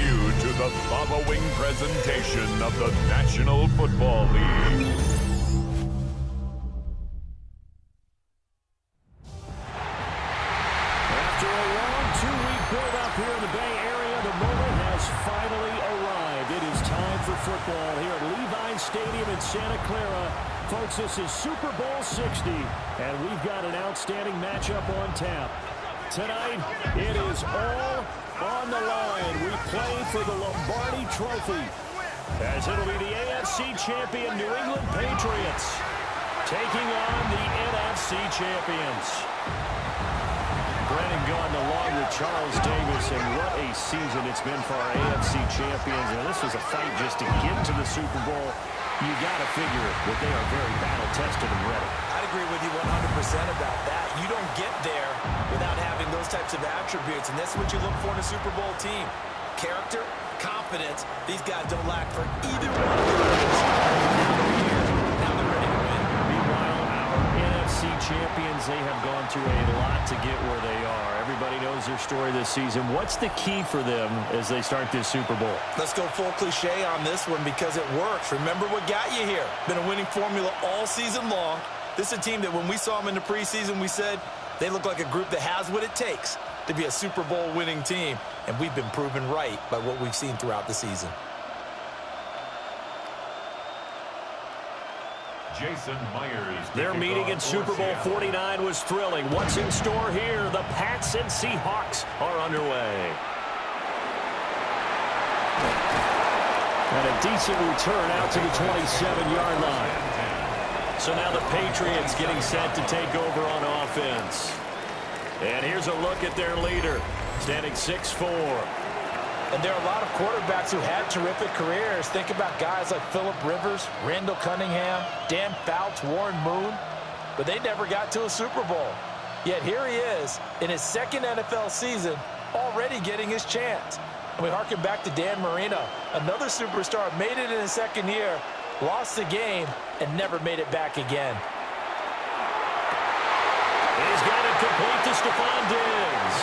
you to the following presentation of the National Football League. After a long two-week build-up here in the Bay Area, the moment has finally arrived. It is time for football here at Levi Stadium in Santa Clara. Folks, this is Super Bowl 60, and we've got an outstanding matchup on tap. Tonight, it is all on the line. We play for the Lombardi Trophy, as it'll be the AFC champion New England Patriots taking on the NFC champions. Brennan gone along with Charles Davis, and what a season it's been for our AFC champions. And this was a fight just to get to the Super Bowl. You got to figure that they are very battle-tested and ready. I'd agree with you 100% about that. You don't get there without having those types of attributes, and that's what you look for in a Super Bowl team. Character, confidence. These guys don't lack for either one of those. Now they're ready to win. Meanwhile, our NFC champions, they have gone through a lot to get where they are. Everybody knows their story this season. What's the key for them as they start this Super Bowl? Let's go full cliche on this one because it works. Remember what got you here. Been a winning formula all season long. This is a team that when we saw them in the preseason, we said they look like a group that has what it takes to be a Super Bowl winning team. And we've been proven right by what we've seen throughout the season. Jason Myers. Their meeting in Super Bowl 49 was thrilling. What's in store here? The Pats and Seahawks are underway. And a decent return out to the 27-yard line. So now the Patriots getting set to take over on offense. And here's a look at their leader, standing 6'4". And there are a lot of quarterbacks who had terrific careers. Think about guys like Phillip Rivers, Randall Cunningham, Dan Fouts, Warren Moon. But they never got to a Super Bowl. Yet here he is in his second NFL season, already getting his chance. And we harken back to Dan Marino, another superstar, made it in his second year, lost the game, and never made it back again. He's got it complete to Stephon Diggs.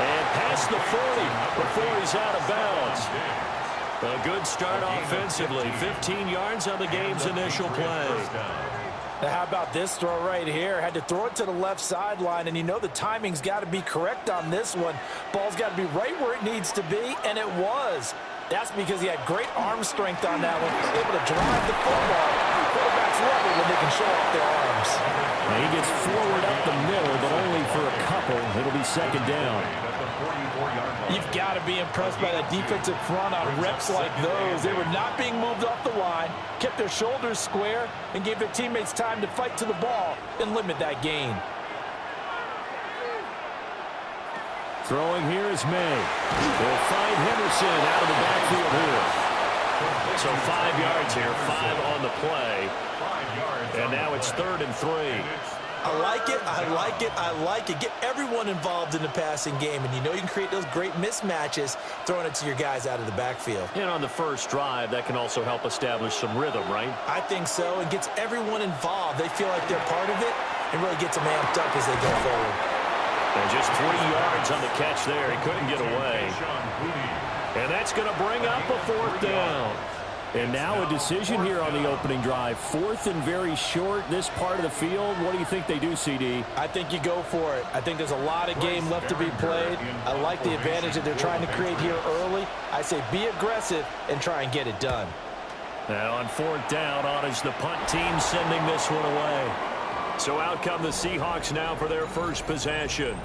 And past the 40 before he's out of bounds. A good start offensively. 15 yards on the game's initial play. Now how about this throw right here? Had to throw it to the left sideline, and you know the timing's got to be correct on this one. Ball's got to be right where it needs to be, and it was. That's because he had great arm strength on that one. Able to drive the football. Quarterbacks love it when they can show off their arms. Now he gets forward up the middle, but only for a couple. It'll be second down. You've got to be impressed by that defensive front on reps like those. They were not being moved off the line, kept their shoulders square, and gave their teammates time to fight to the ball and limit that gain. Throwing here is May. They'll find Henderson out of the backfield here. So 5 yards here, 5 on the play. And now it's 3rd and 3. I like it, I like it, I like it. Get everyone involved in the passing game, and you know you can create those great mismatches throwing it to your guys out of the backfield. And on the first drive, that can also help establish some rhythm, right? I think so. It gets everyone involved. They feel like they're part of it and really gets them amped up as they go forward. And just 3 yards on the catch there. He couldn't get away. And that's going to bring up a 4th down. And now a decision here on the opening drive. 4th and very short, this part of the field. What do you think they do, CD? I think you go for it. I think there's a lot of game left to be played. I like the advantage that they're trying to create here early. I say be aggressive and try and get it done. Now on 4th down, on is the punt team sending this one away. So out come the Seahawks now for their first possession.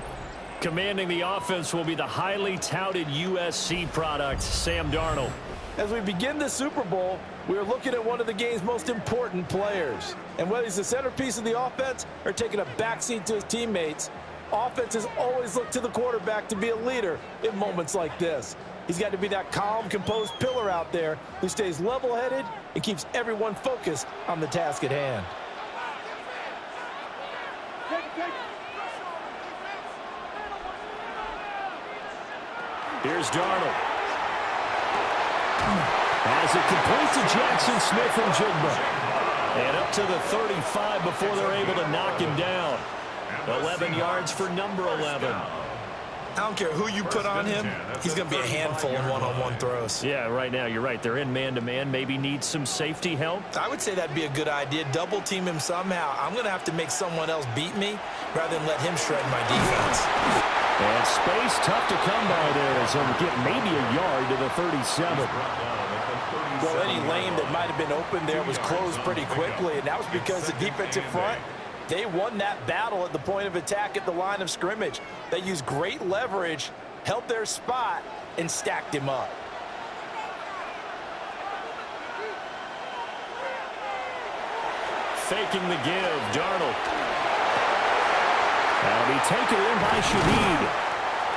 Commanding the offense will be the highly touted USC product, Sam Darnold. As we begin the Super Bowl, we are looking at one of the game's most important players. And whether he's the centerpiece of the offense or taking a backseat to his teammates, offenses always look to the quarterback to be a leader in moments like this. He's got to be that calm, composed pillar out there who stays level-headed and keeps everyone focused on the task at hand. Here's Darnold. As it complete to Jackson Smith and Jigba. And up to the 35 before they're able to knock him down. 11 yards for number 11. I don't care who you put on him, he's going to be a handful in one-on-one throws. Yeah, right now, you're right. They're in man-to-man. Maybe need some safety help. I would say that'd be a good idea. Double team him somehow. I'm going to have to make someone else beat me rather than let him shred my defense. And space tough to come by there as he'll get maybe a yard to the 37. Well, any lane that might have been open there was closed pretty quickly, and that was because the defensive front, they won that battle at the point of attack at the line of scrimmage. They used great leverage, held their spot, and stacked him up. Faking the give, Darnold. That'll be taken in by Shaheed.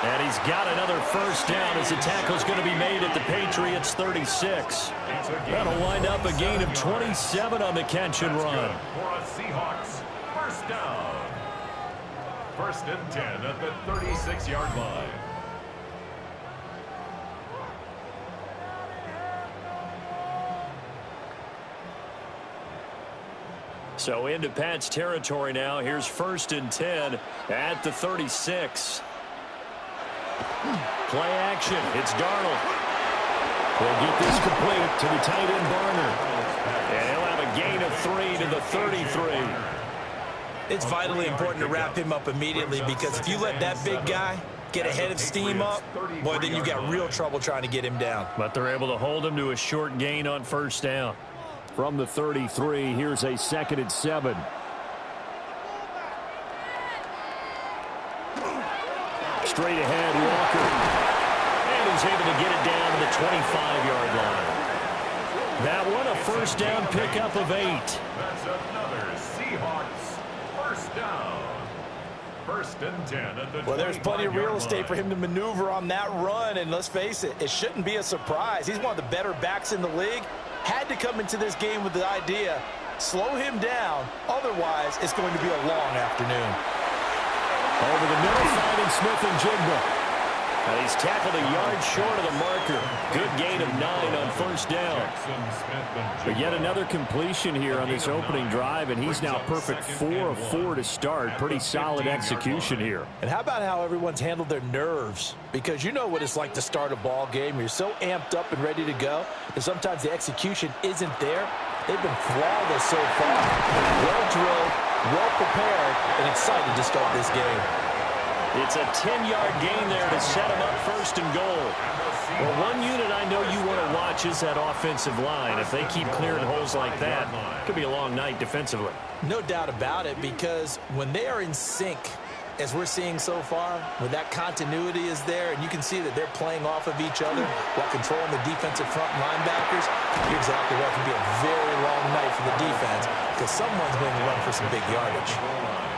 And he's got another first down as the tackle's going to be made at the Patriots 36. That'll wind up a gain of 27 on the catch and run. For a Seahawks first down. 1st and 10 at the 36-yard line. So into Pat's territory now. Here's 1st and 10 at the 36. Play action. It's Darnold. We'll get this complete to the tight end Barner. And he'll have a gain of 3 to the 33. It's vitally important to wrap him up immediately because if you let that big guy get ahead of steam up, boy, then you've got real trouble trying to get him down. But they're able to hold him to a short gain on first down. From the 33, here's a 2nd and 7. Straight ahead, Walker. And he's able to get it down to the 25-yard line. That one, a first down pickup of 8. That's another Seahawks first down. 1st and 10 at the 25-yard line. Well, there's plenty of real estate for him to maneuver on that run, and let's face it, it shouldn't be a surprise. He's one of the better backs in the league. Had to come into this game with the idea, slow him down, otherwise it's going to be a long afternoon. Over the middle, finding Smith and Jigba. And he's tackled a yard short of the marker. Good gain of 9 on first down. But yet another completion here on this opening drive, and he's now perfect 4 of 4 to start. Pretty solid execution here. And how about how everyone's handled their nerves? Because you know what it's like to start a ball game. You're so amped up and ready to go, and sometimes the execution isn't there. They've been flawless so far. Well drilled, well prepared, and excited to start this game. It's a 10-yard gain there to set him up 1st and goal. Well, one unit I know you want to watch is that offensive line. If they keep clearing holes like that, it could be a long night defensively. No doubt about it, because when they are in sync, as we're seeing so far, when that continuity is there, and you can see that they're playing off of each other while controlling the defensive front linebackers, you're exactly right. It can be a very long night for the defense because someone's going to run for some big yardage.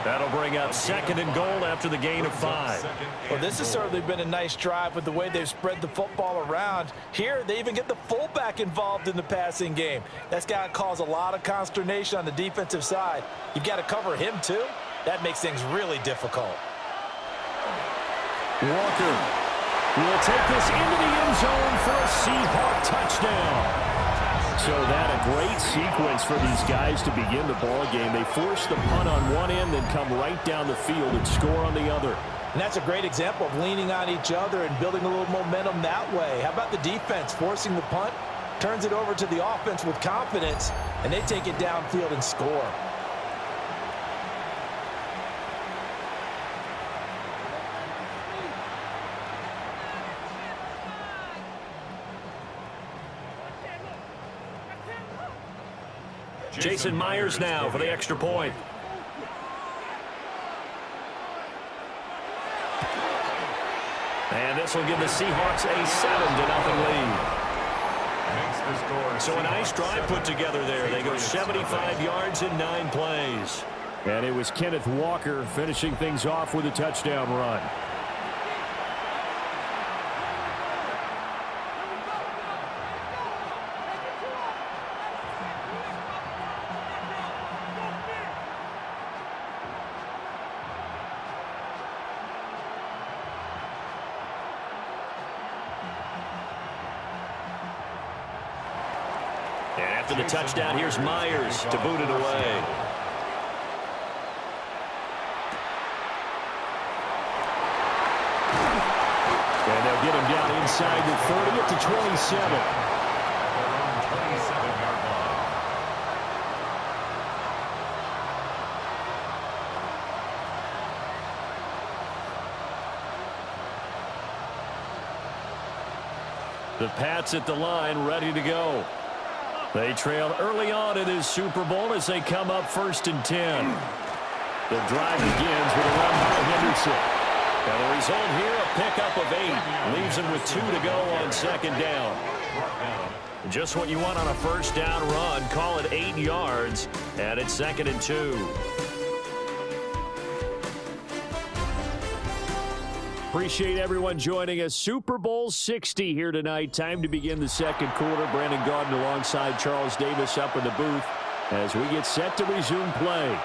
That'll bring up 2nd and goal after the gain of 5. Well, this has certainly been a nice drive with the way they've spread the football around. Here, they even get the fullback involved in the passing game. That's got to cause a lot of consternation on the defensive side. You've got to cover him, too. That makes things really difficult. Walker will take this into the end zone for a Seahawk touchdown. So that a great sequence for these guys to begin the ball game. They force the punt on one end, then come right down the field and score on the other. And that's a great example of leaning on each other and building a little momentum that way. How about the defense forcing the punt, turns it over to the offense with confidence, and they take it downfield and score. Jason Myers now for the extra point. And this will give the Seahawks a 7-0 lead. So a nice drive put together there. They go 75 yards in 9 plays. And it was Kenneth Walker finishing things off with a touchdown run. And after the touchdown, here's Myers to boot it away. And they'll get him down inside the 30 at the 27. Their own 27-yard line. The Pats at the line, ready to go. They trailed early on in this Super Bowl as they come up 1st and 10. The drive begins with a run by Henderson. And the result here, a pickup of 8. Leaves him with 2 to go on 2nd down. Just what you want on a 1st down run. Call it 8 yards. And it's 2nd and 2. Appreciate everyone joining us. Super Bowl 60 here tonight. Time to begin the 2nd quarter. Brandon Gaudin alongside Charles Davis up in the booth as we get set to resume play.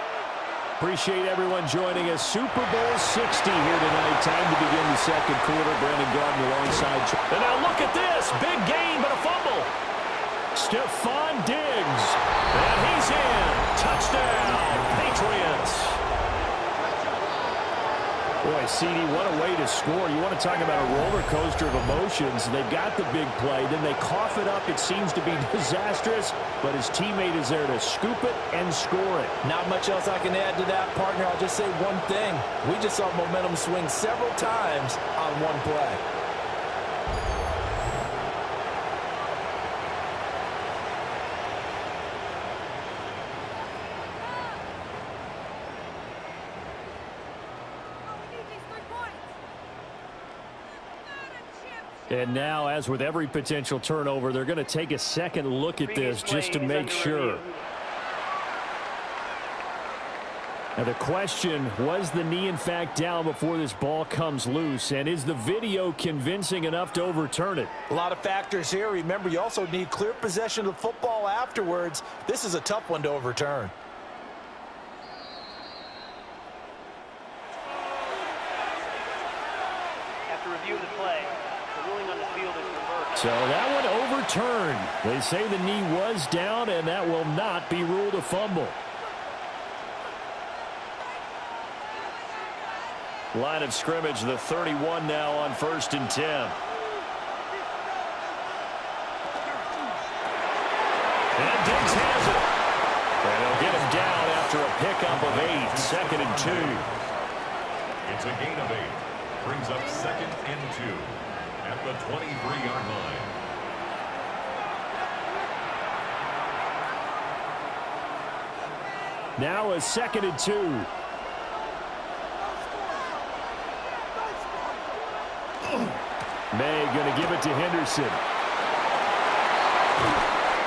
Appreciate everyone joining us. Super Bowl 60 here tonight. Time to begin the 2nd quarter. Brandon Gaudin alongside. And now look at this. Big gain, but a fumble. Stephon Diggs. And he's in. Touchdown, Patriots. Boy, CD, what a way to score. You want to talk about a roller coaster of emotions. They got the big play, then they cough it up. It seems to be disastrous, but his teammate is there to scoop it and score it. Not much else I can add to that, partner. I'll just say one thing. We just saw momentum swing several times on one play. And now, as with every potential turnover, they're going to take a second look at this just to make sure. Now the question, was the knee in fact down before this ball comes loose? And is the video convincing enough to overturn it? A lot of factors here. Remember, you also need clear possession of the football afterwards. This is a tough one to overturn. After review of the play, the ruling on the field is reversed. So that one overturned. They say the knee was down, and that will not be ruled a fumble. Line of scrimmage, the 31 now on 1st and 10. And Diggs has it. And they'll get him down after a pickup of 8, 2nd and 2. It's a gain of 8. Brings up 2nd and 2 at the 23-yard line. Now a 2nd and 2. May going to give it to Henderson.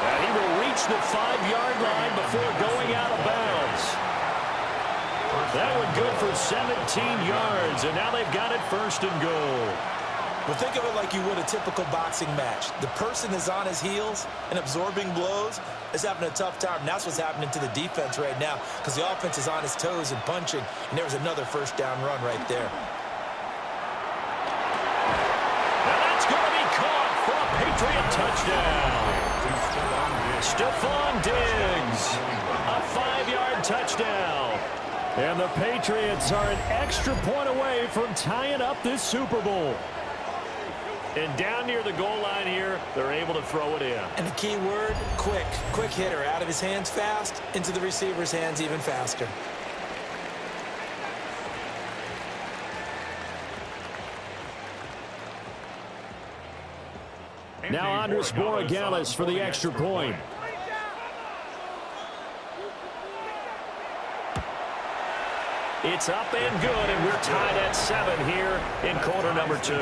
And he will reach the 5-yard line before going out of bounds. That one good for 17 yards, and now they've got it 1st and goal. Well, think of it like you would a typical boxing match. The person is on his heels and absorbing blows is having a tough time. And that's what's happening to the defense right now because the offense is on his toes and punching, and there was another 1st down run right there. Patriot touchdown. Stephon Diggs. A 5-yard touchdown. And the Patriots are an extra point away from tying up this Super Bowl. And down near the goal line here, they're able to throw it in. And the key word, quick. Quick hitter. Out of his hands fast, into the receiver's hands even faster. Now Andres Borregales for the extra point. It's up and good, and we're tied at 7 here in quarter number 2.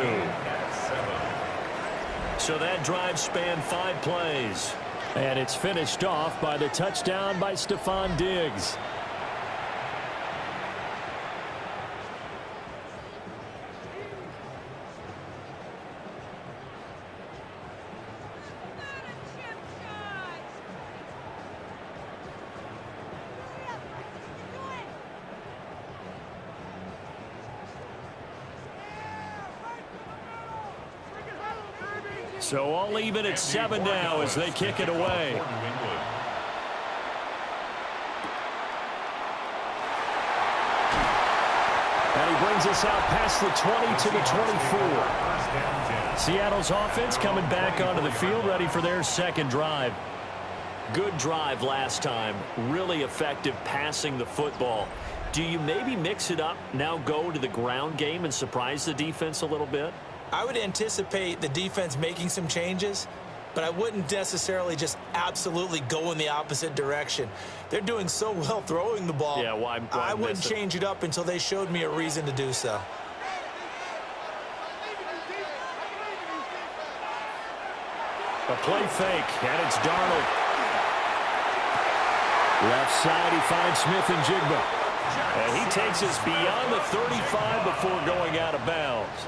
So that drive spanned 5 plays. And it's finished off by the touchdown by Stephon Diggs. So all even at 7 now as they kick it away. And he brings brings us out past the 20 to the 24. Seattle's offense coming back onto the field, ready for their second drive. Good drive last time. Really effective passing the football. Do you maybe mix it up, now go to the ground game and surprise the defense a little bit? I would anticipate the defense making some changes, but I wouldn't necessarily just absolutely go in the opposite direction. They're doing so well throwing the ball. Yeah, why I wouldn't change it up until they showed me a reason to do so. A play fake, and it's Darnold. Left side, he finds Smith and Jigba. And he takes us beyond the 35 before going out of bounds.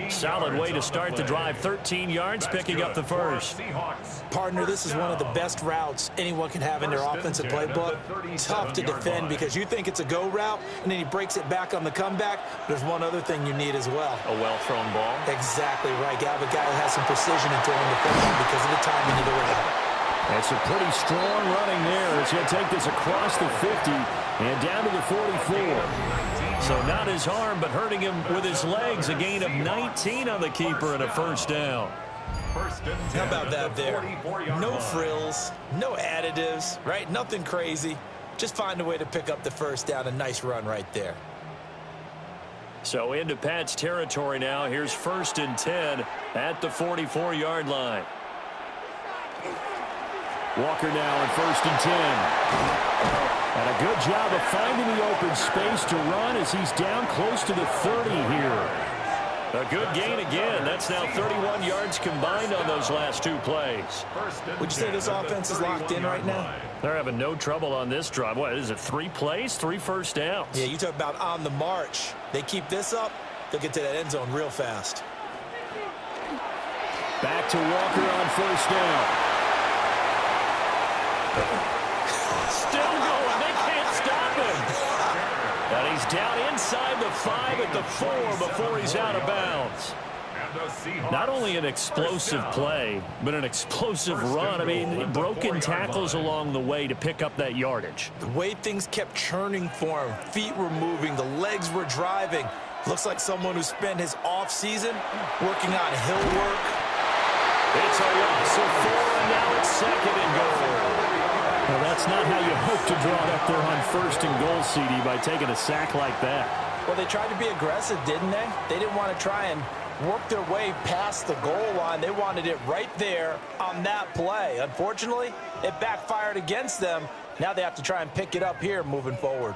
Solid way to start the drive. 13 yards, picking up the first. Partner, this is one of the best routes anyone can have in their offensive playbook. Tough to defend because you think it's a go route, and then he breaks it back on the comeback. There's one other thing you need as well. A well-thrown ball. Exactly right. You have a guy who has some precision in throwing the football because of the timing of the route. That's a pretty strong running there. It's going to take this across the 50 and down to the 44. So not his arm, but hurting him with his legs. A gain of 19 on the keeper and a first down. How about that there? No frills, no additives, right? Nothing crazy. Just find a way to pick up the first down. A nice run right there. So into Pat's territory now. Here's 1st and 10 at the 44-yard line. Walker now in 1st and 10. And a good job of finding the open space to run as he's down close to the 30 here. A good gain again. That's now 31 yards combined on those last two plays. Would you say this offense is locked in right now? They're having no trouble on this drive. What is it, 3 plays, 3 first downs? Yeah, you talk about on the march. They keep this up, they'll get to that end zone real fast. Back to Walker on 1st down. Still going. They can't stop him. And he's down inside the 5 at the 4 before he's out of bounds. Not only an explosive play, but an explosive run. I mean, broken tackles along the way to pick up that yardage. The way things kept churning for him, feet were moving, the legs were driving. Looks like someone who spent his off season working on hill work. It's a loss of 4, and now it's 2nd and goal. Well, that's not how you hope to draw it up there on 1st and goal, CD, by taking a sack like that. Well, they tried to be aggressive, didn't they? They didn't want to try and work their way past the goal line. They wanted it right there on that play. Unfortunately, it backfired against them. Now they have to try and pick it up here moving forward.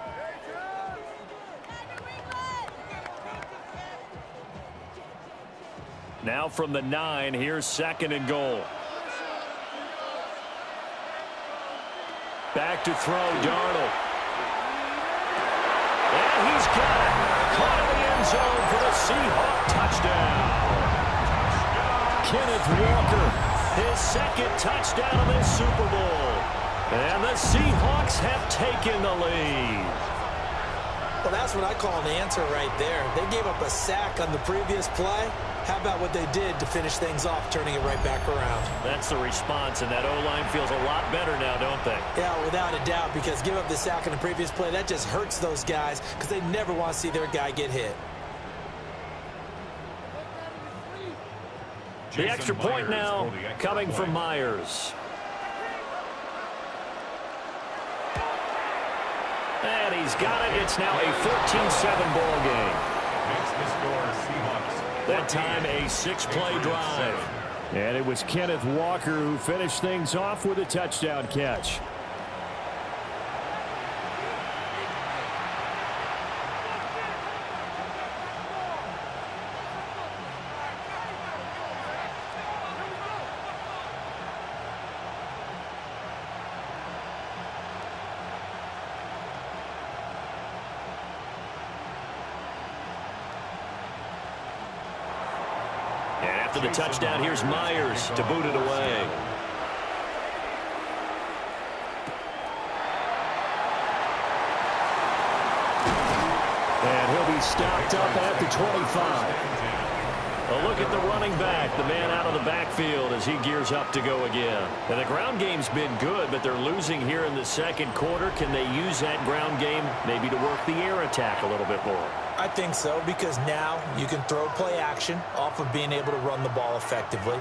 Now from the 9, here's 2nd and goal. Back to throw, Darnold. And he's got it. Caught in the end zone for the Seahawk touchdown. Kenneth Walker, his 2nd touchdown of this Super Bowl. And the Seahawks have taken the lead. Well, that's what I call an answer right there. They gave up a sack on the previous play. How about what they did to finish things off, turning it right back around? That's the response, and that O-line feels a lot better now, don't they? Yeah, without a doubt, because give up the sack on the previous play, that just hurts those guys because they never want to see their guy get hit. The extra point now coming from Myers. And he's got it. It's now a 14-7 ball game. Makes the score Seahawks. That time a 6-play drive. And it was Kenneth Walker who finished things off with a touchdown catch. After the touchdown, here's Myers to boot it away. And he'll be stopped up at the 25. A look at the running back, the man out of the backfield as he gears up to go again. And the ground game's been good, but they're losing here in the second quarter. Can they use that ground game maybe to work the air attack a little bit more? I think so, because now you can throw play action off of being able to run the ball effectively.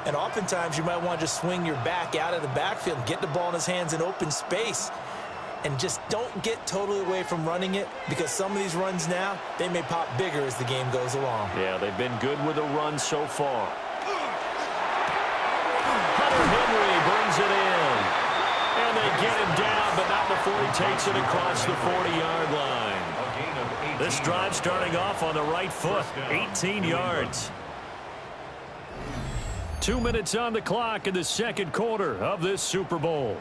And oftentimes you might want to just swing your back out of the backfield, get the ball in his hands in open space, and just don't get totally away from running it, because some of these runs now, they may pop bigger as the game goes along. Yeah, they've been good with the run so far. Hunter Henry brings it in. And they get him down, but not before he takes it across the 40-yard line. This drive starting off on the right foot, 18 yards. 2 minutes on the clock in the second quarter of this Super Bowl.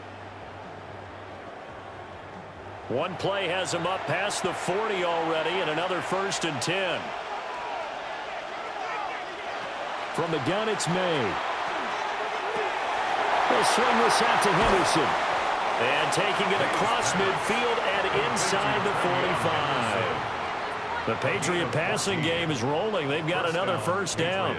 One play has him up past the 40 already, and another 1st and 10. From the gun, it's May. They'll swing this out to Henderson. And taking it across midfield and inside the 45. The Patriot passing game is rolling. They've got another 1st down.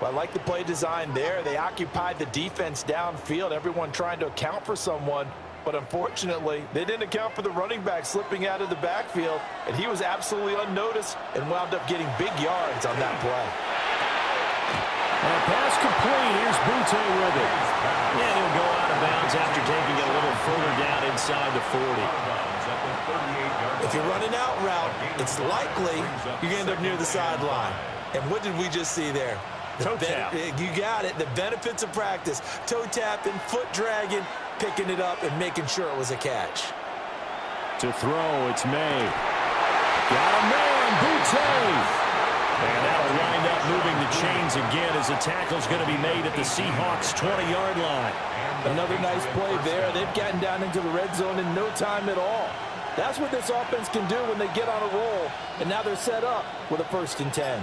Well, I like the play design there. They occupied the defense downfield, everyone trying to account for someone. But unfortunately, they didn't account for the running back slipping out of the backfield, and he was absolutely unnoticed and wound up getting big yards on that play. Pass complete. Here's Butte with it. And he'll go out of bounds after taking it a little further down inside the 40. If you're running out route, it's likely you're going to end up near the sideline. And what did we just see there? Toe tap. You got it. The benefits of practice. Toe tapping, foot dragging, picking it up, and making sure it was a catch. To throw, it's May. Got a man, Butte. And that'll wind up moving the chains again as the tackle's going to be made at the Seahawks' 20-yard line. Another nice play there. They've gotten down into the red zone in no time at all. That's what this offense can do when they get on a roll. And now they're set up with a 1st and 10.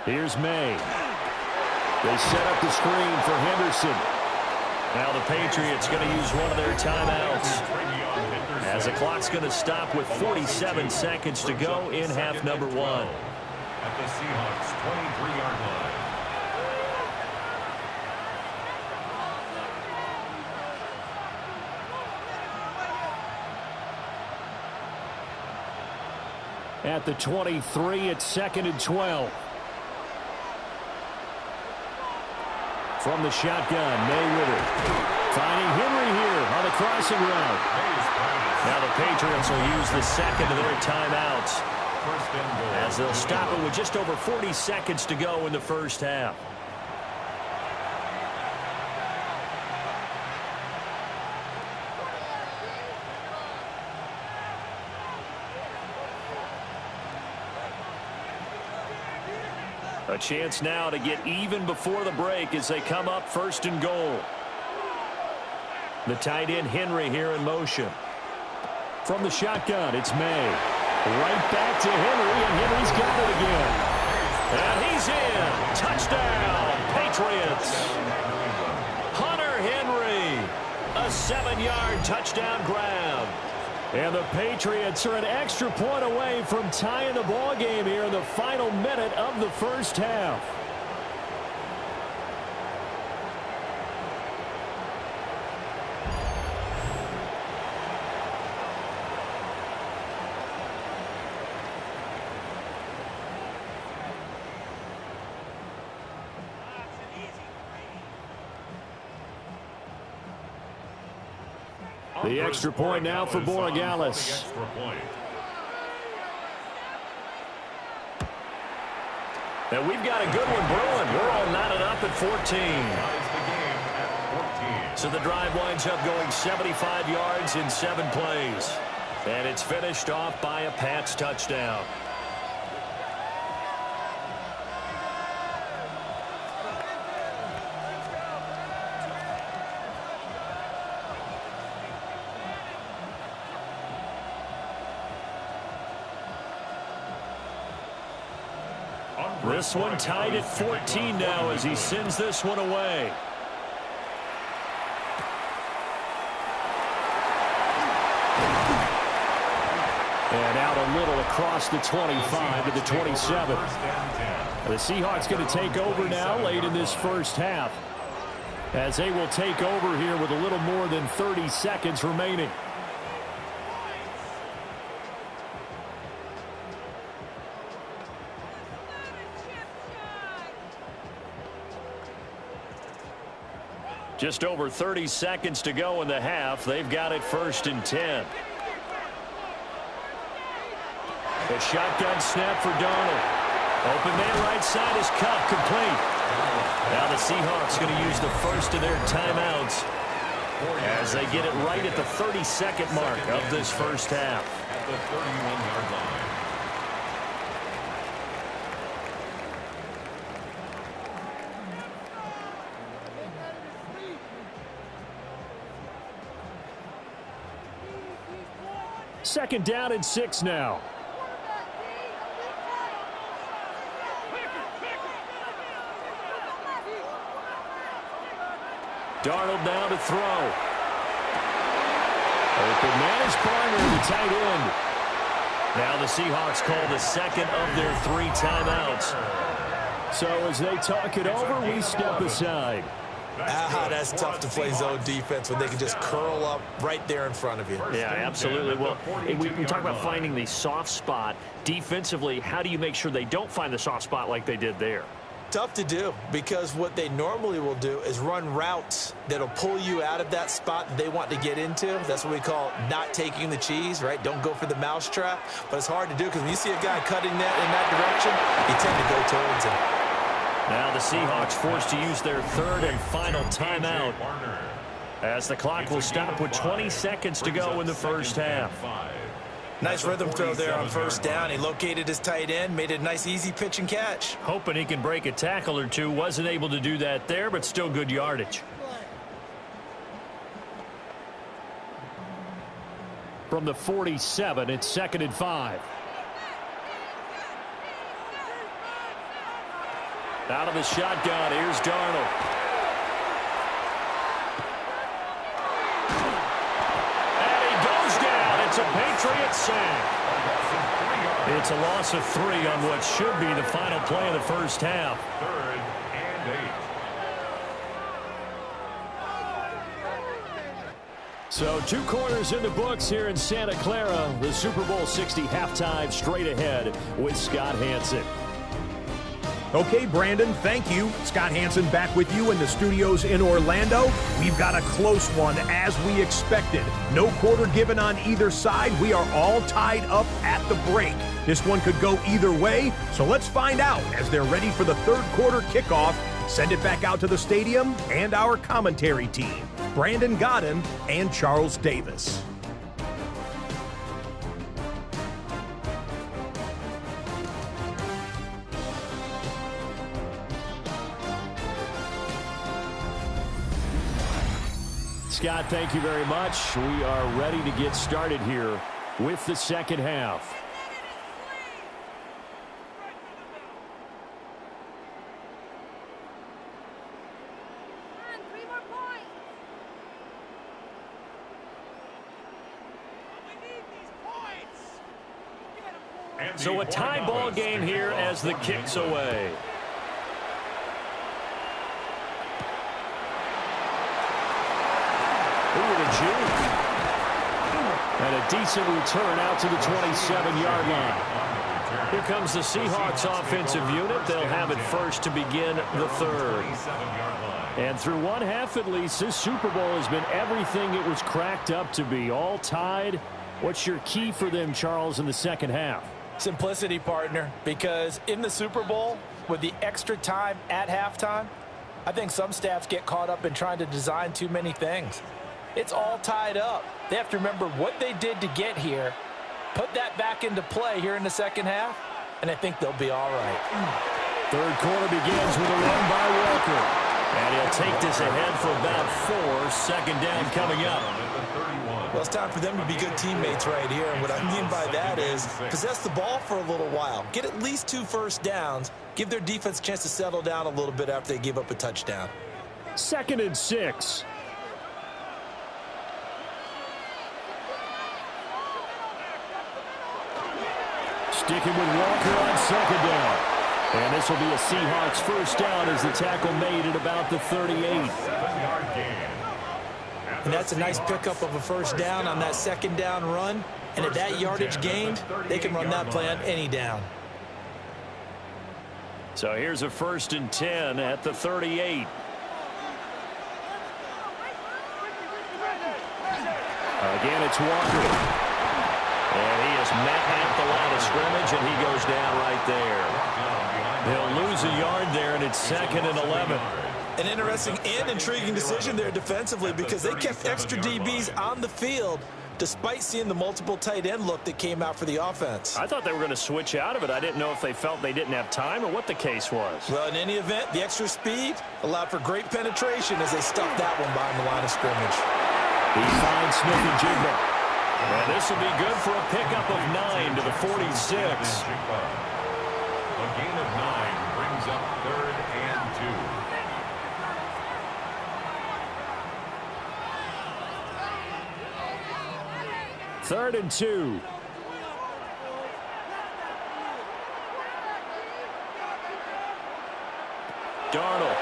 Here's May. They set up the screen for Henderson. Now the Patriots going to use one of their timeouts, as the clock's going to stop with 47 seconds to go in half number 1. At the Seahawks' 23-yard line. At the 23, it's 2nd and 12. From the shotgun, May with it. Finding Henry here on the crossing route. Now the Patriots will use the 2nd of their timeouts, as they'll stop it with just over 40 seconds to go in the 1st half. A chance now to get even before the break as they come up 1st and goal. The tight end Henry here in motion. From the shotgun, it's May. Right back to Henry, and Henry's got it again. And he's in. Touchdown, Patriots. Hunter Henry, a 7-yard touchdown grab. And the Patriots are an extra point away from tying the ball game here in the final minute of the 1st half. The extra point now for Borregales. And we've got a good one brewing. We're all knotted up at 14. So the drive winds up going 75 yards in 7 plays. And it's finished off by a Pats touchdown. This one tied at 14 now as he sends this one away. And out a little across the 25 to the 27. The Seahawks going to take over now late in this 1st half. as they will take over here with a little more than 30 seconds remaining. Just over 30 seconds to go in the half. They've got it 1st and 10. A shotgun snap for Darnold. Open man right side is cut, complete. Now the Seahawks going to use the first of their timeouts as they get it right at the 30-second mark of this first half. At the 31-yard line. Second down and 6 now. Darnold now to throw. Open man is Barner, the tight end. Now the Seahawks call the second of their 3 timeouts. So as they talk it over, we step aside. That's tough to play zone defense when they can just curl up right there in front of you. Yeah, absolutely. Well, we talk about finding the soft spot. Defensively, how do you make sure they don't find the soft spot like they did there? Tough to do, because what they normally will do is run routes that'll pull you out of that spot that they want to get into. That's what we call not taking the cheese, right? Don't go for the mousetrap. But it's hard to do because when you see a guy cutting that in that direction, you tend to go towards him. Now the Seahawks forced to use their 3rd and final timeout as the clock will stop with 20 seconds to go in the first half. Nice rhythm throw there on 1st down. He located his tight end, made it a nice easy pitch and catch. Hoping he can break a tackle or two. Wasn't able to do that there, but still good yardage. From the 47, it's 2nd and 5. Out of the shotgun, here's Darnold. And he goes down. It's a Patriots sack. It's a loss of 3 on what should be the final play of the first half. 3rd and 8. So 2 quarters in the books here in Santa Clara. The Super Bowl 60 halftime straight ahead with Scott Hanson. Okay, Brandon, thank you. Scott Hanson back with you in the studios in Orlando. We've got a close one, as we expected. No quarter given on either side. We are all tied up at the break. This one could go either way, so let's find out as they're ready for the 3rd quarter kickoff. Send it back out to the stadium and our commentary team, Brandon Godden and Charles Davis. Scott, thank you very much. We are ready to get started here with the second half. So a tie ball game here as the kick's away. And a decent return out to the 27-yard line. Here comes the Seahawks offensive unit. They'll have it first to begin the 3rd. And through one half at least, this Super Bowl has been everything it was cracked up to be. All tied. What's your key for them, Charles, in the second half? Simplicity, partner, because in the Super Bowl, with the extra time at halftime, I think some staffs get caught up in trying to design too many things. It's all tied up. They have to remember what they did to get here, put that back into play here in the second half, and I think they'll be all right. 3rd quarter begins with a run by Walker. And he'll take this ahead for about 4. 2nd down coming up. Well, it's time for them to be good teammates right here. And what I mean by that is possess the ball for a little while. Get at least 2 first downs. Give their defense a chance to settle down a little bit after they give up a touchdown. 2nd and 6. Sticking with Walker on 2nd down. And this will be a Seahawks first down as the tackle made at about the 38. 7-yard gain. And that's a nice pickup of a first down on that second down run. And at that yardage gained, they can run that play on any down. So here's a 1st and 10 at the 38. Again, it's Walker. And he is met at the line of scrimmage, and he goes down right there. They'll lose a yard there, and it's 2nd and 11. An interesting and intriguing decision there defensively because they kept extra DBs on the field despite seeing the multiple tight end look that came out for the offense. I thought they were going to switch out of it. I didn't know if they felt they didn't have time or what the case was. Well, in any event, the extra speed allowed for great penetration as they stuffed that one behind the line of scrimmage. He finds Smith and Jigba. And this will be good for a pickup of 9 to the 46. A gain of 9 brings up 3rd and 2. 3rd and 2. Darnold.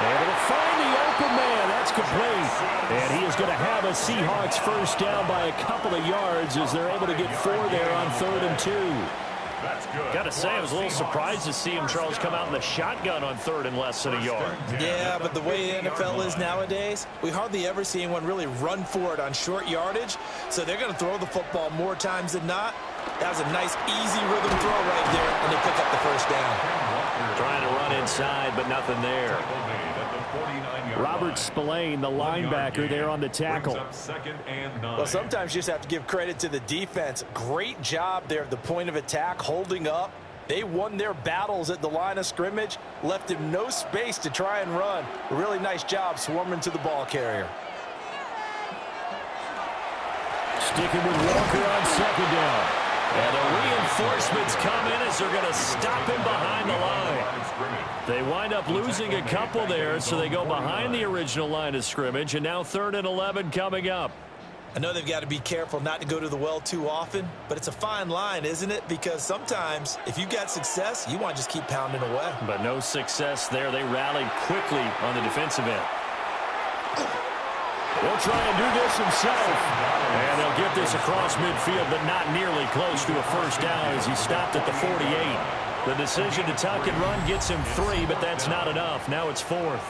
Able to find the open man. That's complete. And he is going to have a Seahawks first down by a couple of yards as they're able to get 4 there on 3rd and 2. That's good. Got to say, I was a little surprised to see him, Charles, come out in the shotgun on 3rd and less than a yard. Yeah, but the way the NFL is nowadays, we hardly ever see anyone really run for it on short yardage. So they're going to throw the football more times than not. That was a nice, easy rhythm throw right there, and they pick up the first down. Trying to run inside, but nothing there. Robert Spillane, the linebacker, there on the tackle. Well, sometimes you just have to give credit to the defense. Great job there at the point of attack, holding up. They won their battles at the line of scrimmage, left him no space to try and run. A really nice job swarming to the ball carrier. Sticking with Walker on 2nd down. And the reinforcements come in as they're going to stop him behind the line. They wind up losing a couple there, so they go behind the original line of scrimmage, and now 3rd and 11 coming up. I know they've got to be careful not to go to the well too often, but it's a fine line, isn't it? Because sometimes, if you got success, you want to just keep pounding away. But no success there. They rallied quickly on the defensive end. He'll try and do this himself. And they'll get this across midfield, but not nearly close to a first down as he stopped at the 48. The decision to tuck and run gets him 3, but that's not enough. Now it's 4th.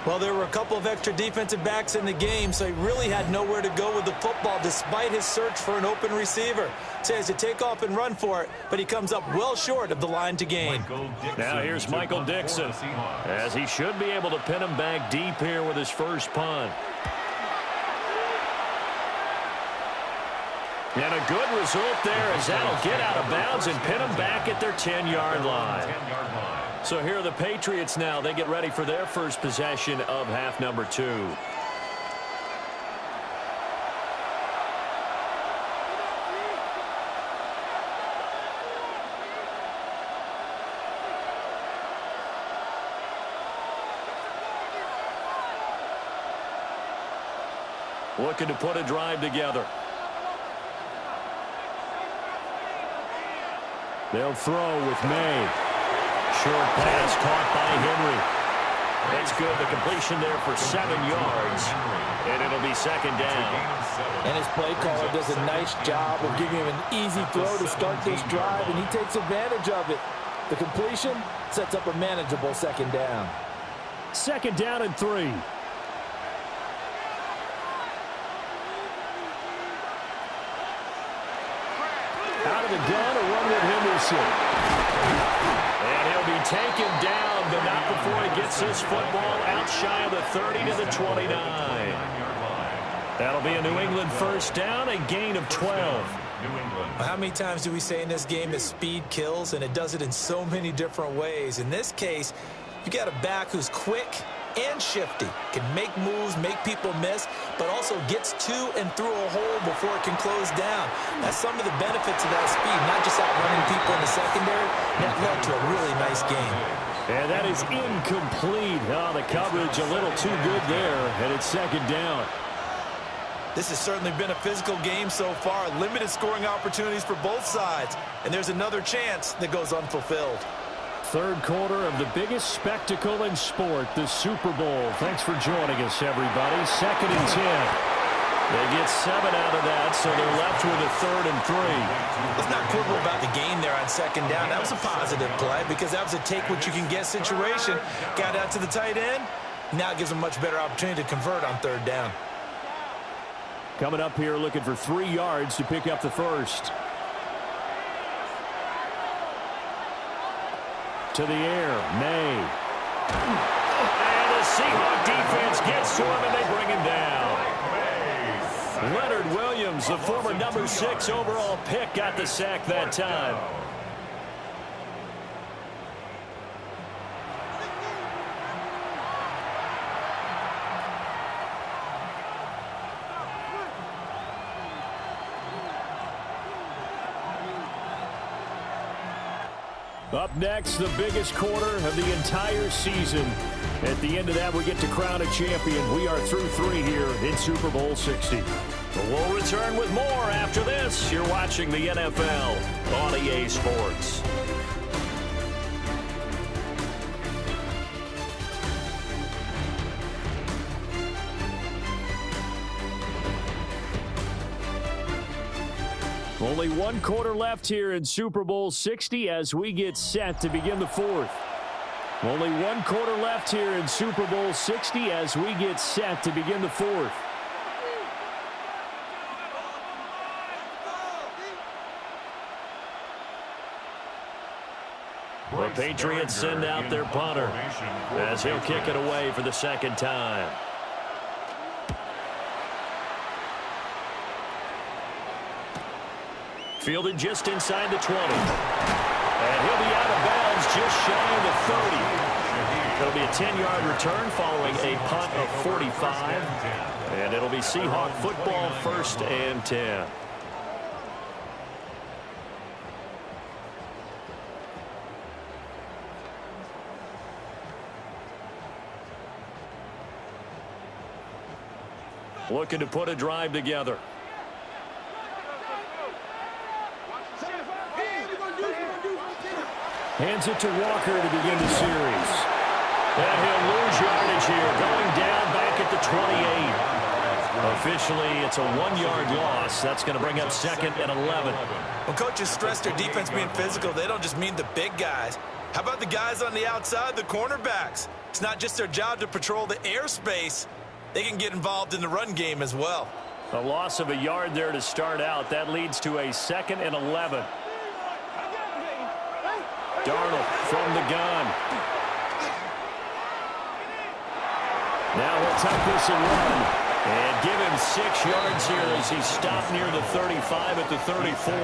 Well, there were a couple of extra defensive backs in the game, so he really had nowhere to go with the football despite his search for an open receiver. So he has to take off and run for it, but he comes up well short of the line to gain. Now here's Michael Dixon, as he should be able to pin him back deep here with his first punt. And a good result there as that'll get out of bounds and pin them back at their 10-yard line. So here are the Patriots now. They get ready for their first possession of half number 2. Looking to put a drive together. They'll throw with May. Short pass caught by Henry. That's good. The completion there for 7 yards. And it'll be 2nd down. And his play caller does a nice job of giving him an easy throw to start this drive, and he takes advantage of it. The completion sets up a manageable 2nd down. 2nd down and 3. Out of the gun, a run with Henderson. And he'll be taken down, but not before he gets his football out shy of the 30 to the 29. That'll be a New England first down, a gain of 12. How many times do we say in this game that speed kills, and it does it in so many different ways? In this case, you got a back who's quick and shifty, can make moves, make people miss, but also gets to and through a hole before it can close down. That's some of the benefits of that speed, not just outrunning people in the secondary. That led to a really nice game. And that is incomplete. Oh, the coverage a little too good there, and it's 2nd down. This has certainly been a physical game so far. Limited scoring opportunities for both sides. And there's another chance that goes unfulfilled. Third quarter of the biggest spectacle in sport, the Super Bowl. Thanks for joining us, everybody. 2nd and 10. They get 7 out of that, so they're left with a 3rd and 3. Let's not quibble about the gain there on 2nd down. That was a positive play because that was a take-what-you-can-get situation. Got out to the tight end. Now it gives them a much better opportunity to convert on 3rd down. Coming up here looking for 3 yards to pick up the first. To the air, May. And the Seahawks defense gets to him and they bring him down. Leonard Williams, the former number 6 overall pick, got the sack that time. Up next, the biggest quarter of the entire season. At the end of that, we get to crown a champion. We are through 3 here in Super Bowl 60. We'll return with more after this. You're watching the NFL on EA Sports. Only 1 quarter left here in Super Bowl 60 as we get set to begin the 4th. Only 1 quarter left here in Super Bowl 60 as we get set to begin the 4th. The Patriots send out their punter as he'll kick it away for the 2nd time. Fielded just inside the 20. And he'll be out of bounds just shy of the 30. It'll be a 10-yard return following a punt of 45. And it'll be Seahawk football, 1st and 10. Looking to put a drive together. Hands it to Walker to begin the series. And he'll lose yardage here, going down back at the 28. Officially, it's a 1-yard loss. That's going to bring up 2nd and 11. When coaches stress their defense being physical, they don't just mean the big guys. How about the guys on the outside, the cornerbacks? It's not just their job to patrol the airspace. They can get involved in the run game as well. A loss of a yard there to start out. That leads to a 2nd and 11. Darnold from the gun. Now he'll tuck this and run. And give him 6 yards here as he stopped near the 35 at the 34.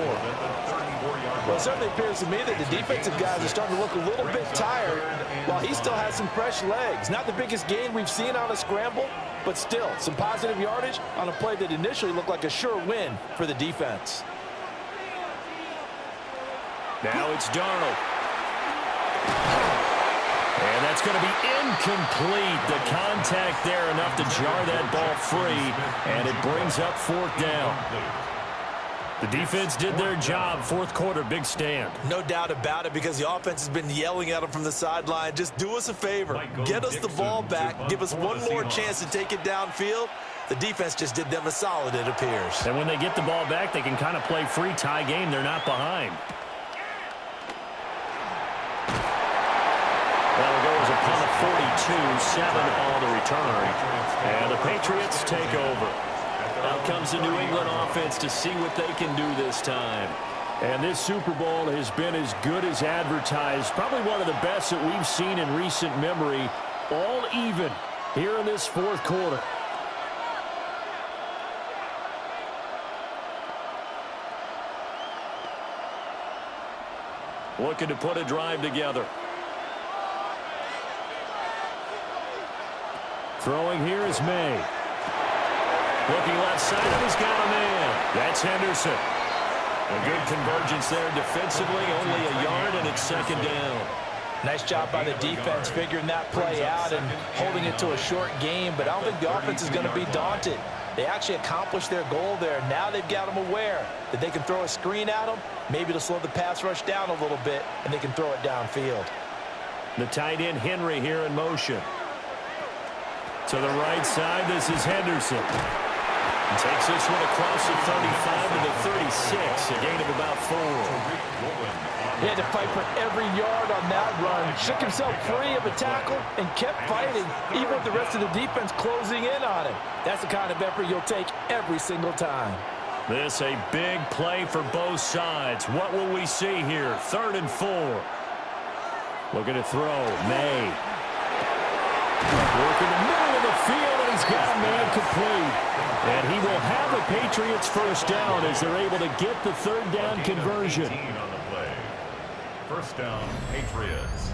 Well, it certainly appears to me that the defensive guys are starting to look a little bit tired while he still has some fresh legs. Not the biggest gain we've seen on a scramble, but still some positive yardage on a play that initially looked like a sure win for the defense. Now it's Darnold. And that's going to be incomplete. The contact there enough to jar that ball free, and it brings up 4th down. The defense did their job. 4th quarter, big stand. No doubt about it, because the offense has been yelling at them from the sideline. Just do us a favor. Get us the ball back. Give us one more chance to take it downfield. The defense just did them a solid, it appears. And when they get the ball back, they can kind of play free tie game. They're not behind. That'll go as a punt of 42, 7 on the return. And the Patriots take over. Out comes the New England offense to see what they can do this time. And this Super Bowl has been as good as advertised. Probably one of the best that we've seen in recent memory. All even here in this 4th quarter. Looking to put a drive together. Throwing here is May. Looking left side, and he's got a man. That's Henderson. A good convergence there defensively, only a yard, and it's 2nd down. Nice job by the defense figuring that play out and holding it to a short game, but I don't think the offense is going to be daunted. They actually accomplished their goal there. Now they've got them aware that they can throw a screen at them, maybe to slow the pass rush down a little bit, and they can throw it downfield. The tight end Henry here in motion. To the right side, this is Henderson. He takes this one across the 35 to the 36, a gain of about 4. He had to fight for every yard on that run, shook himself free of a tackle, and kept fighting, even with the rest of the defense closing in on him. That's the kind of effort you'll take every single time. This a big play for both sides. What will we see here? 3rd and 4. Looking to throw. May. Work in the middle of the field, and he's got a man complete. And he will have the Patriots first down as they're able to get the 3rd down conversion. 18 on the play. First down, Patriots.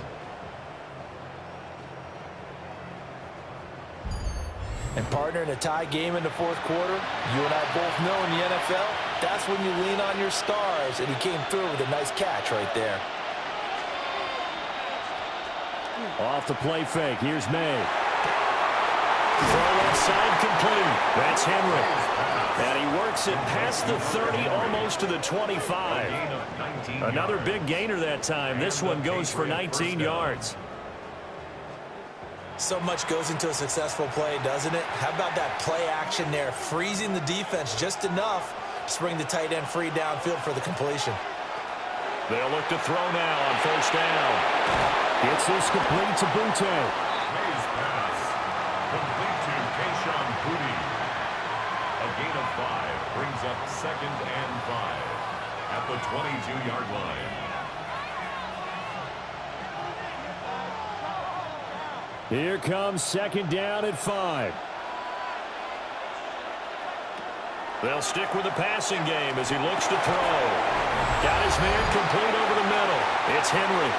And partner, in a tie game in the 4th quarter, you and I both know in the NFL, that's when you lean on your stars, and he came through with a nice catch right there. Off the play fake. Here's May. Throw inside complete. That's Henry. And he works it past the 30, almost to the 25. Another big gainer that time. This one goes for 19 yards. So much goes into a successful play, doesn't it? How about that play action there, freezing the defense just enough to bring the tight end free downfield for the completion. They'll look to throw now on first down. Gets this complete to Butte. May's pass. Complete to Kayshon Boutte. A gain of 5 brings up 2nd and 5 at the 22-yard line. Here comes 2nd down at 5. They'll stick with the passing game as he looks to throw. Got his man complete over the middle. It's Henry.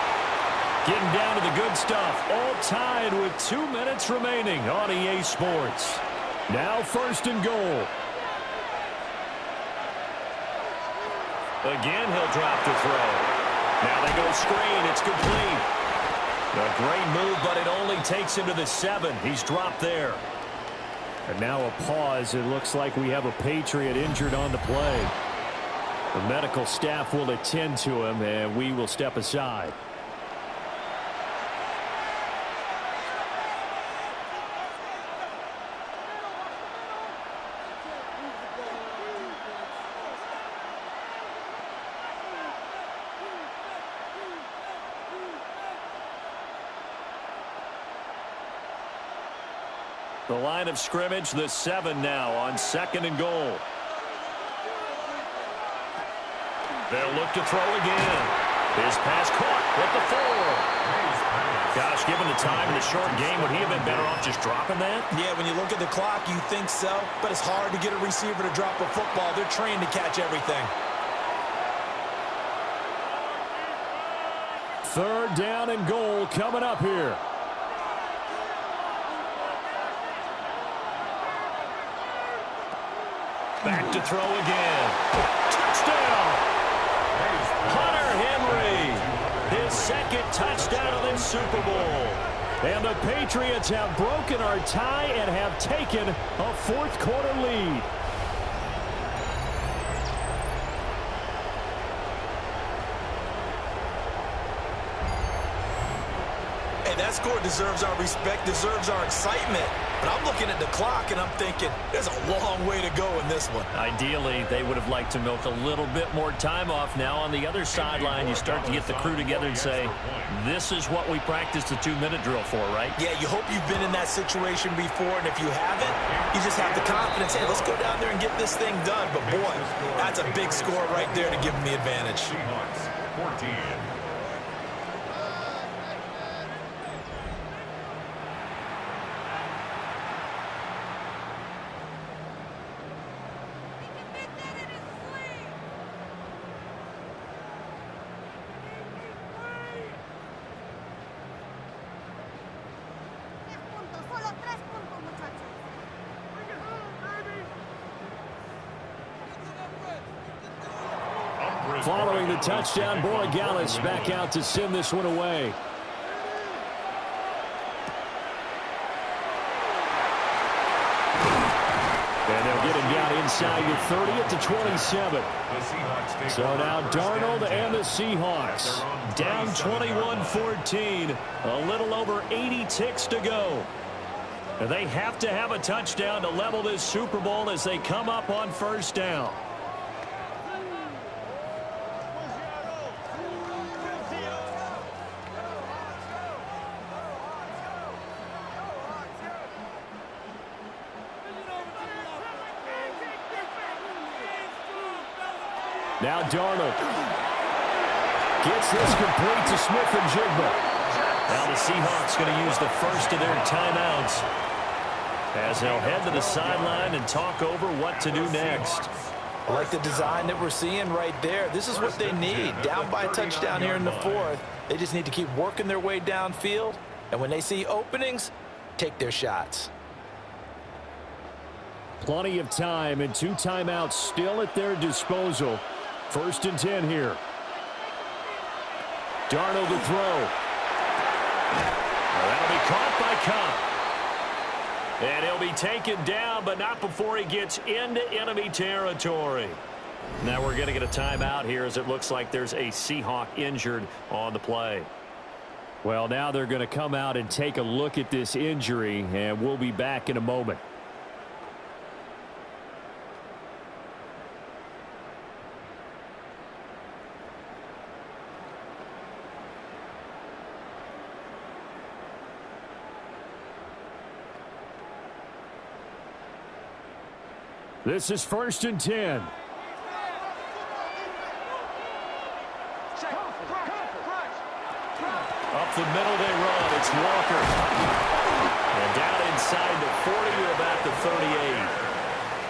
Getting down to the good stuff. All tied with 2 minutes remaining on EA Sports. Now 1st and goal. Again, he'll drop to throw. Now they go screen. It's complete. A great move, but it only takes him to the 7. He's dropped there. And now a pause. It looks like we have a Patriot injured on the play. The medical staff will attend to him, and we will step aside. The line of scrimmage, the 7 now on 2nd and goal. They'll look to throw again. His pass caught at the 4. Gosh, given the time in the short game, would he have been better off just dropping that? Yeah, when you look at the clock, you think so, but it's hard to get a receiver to drop a football. They're trained to catch everything. 3rd down and goal coming up here. Back to throw again. Touchdown! Hunter Henry, his 2nd touchdown of this Super Bowl. And the Patriots have broken our tie and have taken a 4th quarter lead. Hey, that score deserves our respect, deserves our excitement. But I'm looking at the clock, and I'm thinking, there's a long way to go in this one. Ideally, they would have liked to milk a little bit more time off. Now on the other sideline, you start to get the crew together and say, this is what we practiced the 2-minute drill for, right? Yeah, you hope you've been in that situation before, and if you haven't, you just have the confidence, hey, let's go down there and get this thing done. But, boy, that's a big score right there to give them the advantage. Seahawks, 14. Following the touchdown, Borregales back out to send this one away. And they'll inside your 30 at the 27. So now Darnold and the Seahawks down 21-14. A little over 80 ticks to go. They have to have a touchdown to level this Super Bowl as they come up on first down. Now Darnold gets this complete to Smith-Njigba. Now the Seahawks going to use the first of their timeouts as they'll head to the sideline and talk over what to do next. I like the design that we're seeing right there. This is what they need. Down by a touchdown here in the fourth. They just need to keep working their way downfield. And when they see openings, take their shots. Plenty of time and 2 timeouts still at their disposal. 1st and 10 here. Darnold to throw. Well, that'll be caught by Cup. And he'll be taken down, but not before he gets into enemy territory. Now we're going to get a timeout here as it looks like there's a Seahawk injured on the play. Well, now they're going to come out and take a look at this injury, and we'll be back in a moment. This is 1st and 10. Up the middle they run. It's Walker. And down inside the 40 to about the 38.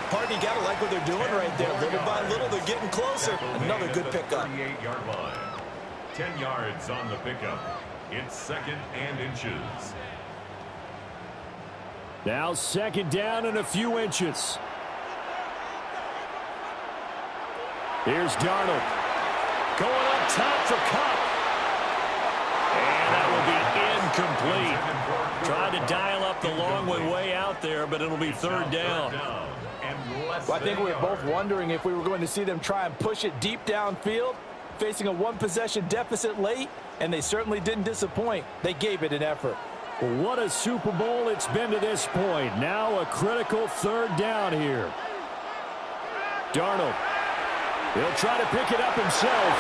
Pardon, you got to like what they're doing right there. Little by little, they're getting closer. Another good pickup. 38-yard line. 10 yards on the pickup. It's 2nd and inches. Now 2nd down and a few inches. Here's Darnold. Going up top for Cup. And that will be incomplete. Tried to dial up the long way out there, but it'll be 3rd down. Well, I think we were both wondering if we were going to see them try and push it deep downfield, facing a 1-possession deficit late, and they certainly didn't disappoint. They gave it an effort. What a Super Bowl it's been to this point. Now a critical 3rd down here. Darnold. He'll try to pick it up himself.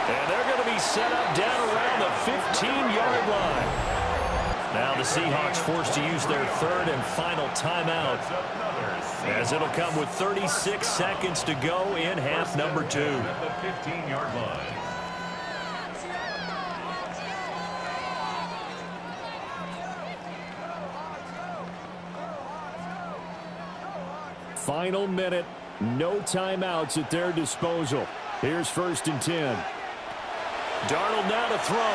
And they're going to be set up down around the 15-yard line. Now the Seahawks forced to use their 3rd and final timeout, as it'll come with 36 seconds to go in half number 2. At the 15-yard line. Final minute, no timeouts at their disposal. Here's 1st and 10. Darnold now to throw.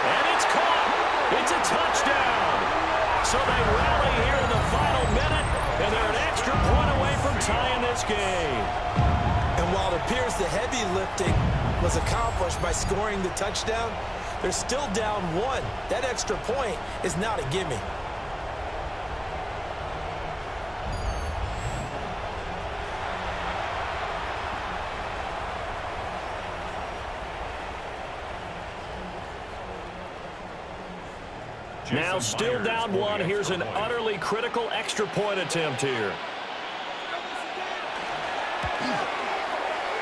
And it's caught. It's a touchdown. So they rally here in the final minute, and they're an extra point away from tying this game. And while it appears the heavy lifting was accomplished by scoring the touchdown, they're still down 1. That extra point is not a gimme. Now still down 1. Here's an utterly critical extra point attempt here.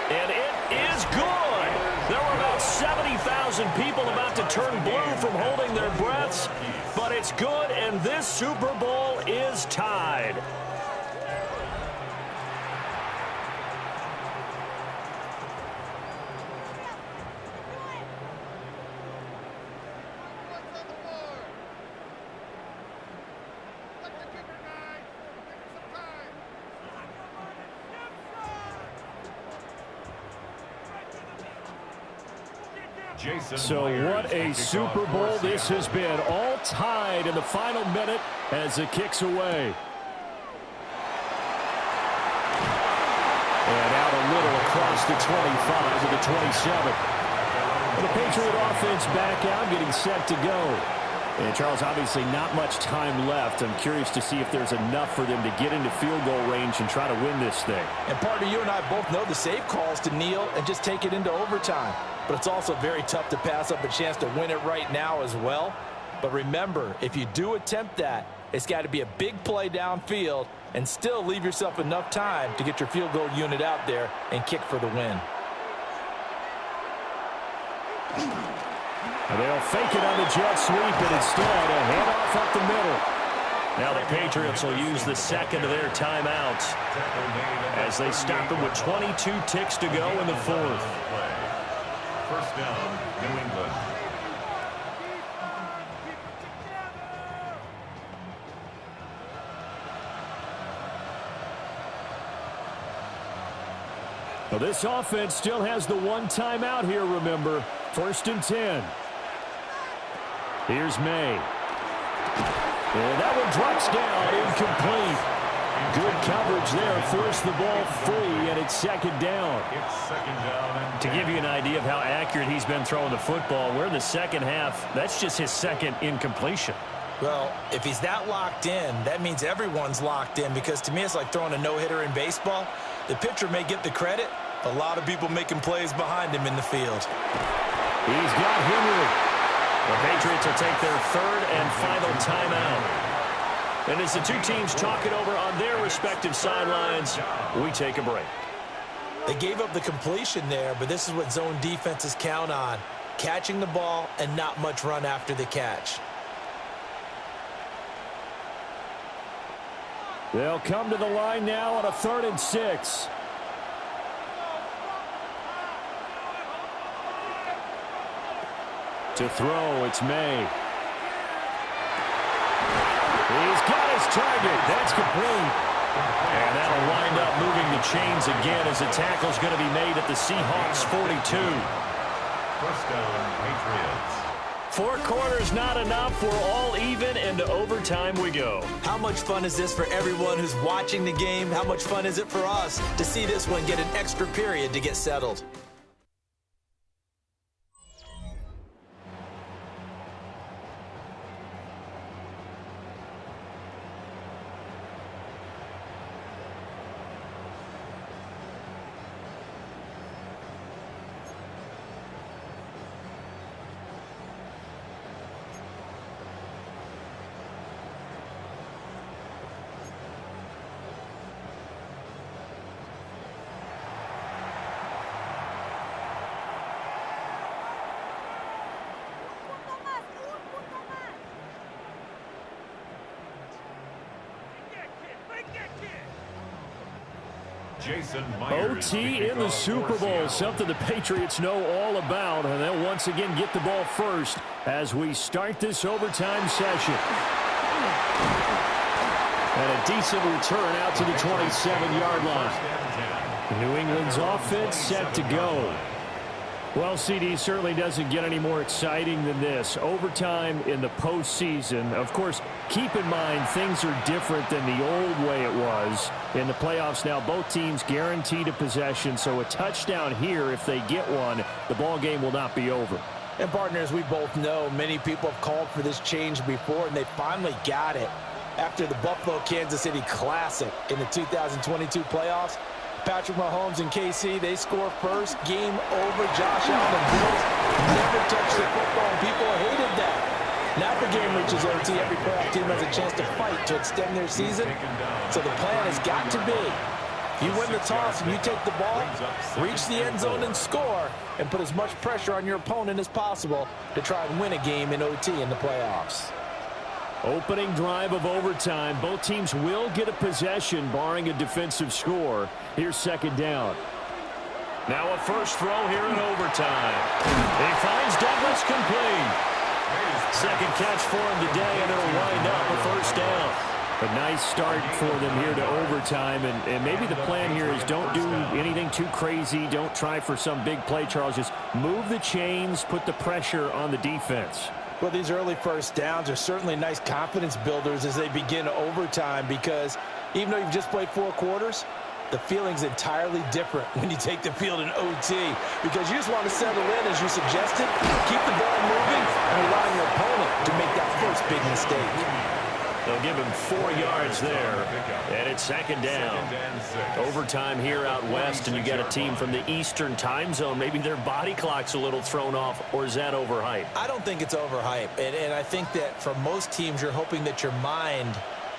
And it is good. There were about 70,000 people about to turn blue from holding their breaths. But it's good, and this Super Bowl is tied. So what a Super Bowl this has been. All tied in the final minute as it kicks away. And out a little across the 25 to the 27. And the Patriot offense back out, getting set to go. And Charles, obviously not much time left. I'm curious to see if there's enough for them to get into field goal range and try to win this thing. And partner, you and I both know the safe calls to kneel and just take it into overtime. But it's also very tough to pass up a chance to win it right now as well. But remember, if you do attempt that, it's got to be a big play downfield and still leave yourself enough time to get your field goal unit out there and kick for the win. They'll fake it on the jet sweep, and instead a handoff up the middle. Now the Patriots will use the second of their timeouts as they stop them with 22 ticks to go in the fourth. First down, New England. Well, this offense still has the one timeout here, remember. 1st and 10. Here's May. And that one drops down, incomplete. Good coverage there, forced the ball free, and it's second down. It's second down and To give you an idea of how accurate he's been throwing the football, we're in the second half. That's just his second incompletion. Well, if he's that locked in, that means everyone's locked in, because to me it's like throwing a no-hitter in baseball. The pitcher may get the credit, a lot of people making plays behind him in the field. He's got Henry. The Patriots will take their third and final timeout. And as the two teams talk it over on their respective sidelines, we take a break. They gave up the completion there, but this is what zone defenses count on. Catching the ball and not much run after the catch. They'll come to the line now on a 3rd and 6. To throw, it's May. He's got his target. That's complete. And that'll wind up moving the chains again as the tackle's going to be made at the Seahawks 42. first down, Patriots. 4 quarters not enough. We're all even, and to overtime we go. How much fun is this for everyone who's watching the game? How much fun is it for us to see this one get an extra period to get settled? OT in the Super Bowl, something the Patriots know all about, and they'll once again get the ball first as we start this overtime session. And a decent return out to the 27-yard line. New England's offense set to go. Well, CD, certainly doesn't get any more exciting than this. Overtime in the postseason. Of course, keep in mind things are different than the old way it was. In the playoffs now, both teams guaranteed a possession, so a touchdown here, if they get one, the ball game will not be over. And partners, we both know many people have called for this change before, and they finally got it. After the Buffalo-Kansas City Classic in the 2022 playoffs, Patrick Mahomes and KC, they score first. Game over. Josh Allen and Bills never touched the football, and people hated that. Now the game reaches OT, every playoff team has a chance to fight to extend their season. So the plan has got to be, if you win the toss and you take the ball, reach the end zone and score, and put as much pressure on your opponent as possible to try and win a game in OT in the playoffs. Opening drive of overtime. Both teams will get a possession, barring a defensive score. Here's second down. Now a first throw here in overtime. He finds Douglas complete. Second catch for him today, and it'll wind up a first down. A nice start for them here to overtime, and maybe the plan here is don't do anything too crazy. Don't try for some big play, Charles. Just move the chains, put the pressure on the defense. Well, these early first downs are certainly nice confidence builders as they begin overtime, because even though you've just played 4 quarters, the feeling's entirely different when you take the field in OT because you just want to settle in, as you suggested, keep the ball moving, and allow your opponent to make that first big mistake. They'll give him 4 yards there, and it's second down. Overtime here out west, and you got a team from the Eastern time zone. Maybe their body clock's a little thrown off, or is that overhyped? I don't think it's overhyped, and I think that for most teams, you're hoping that your mind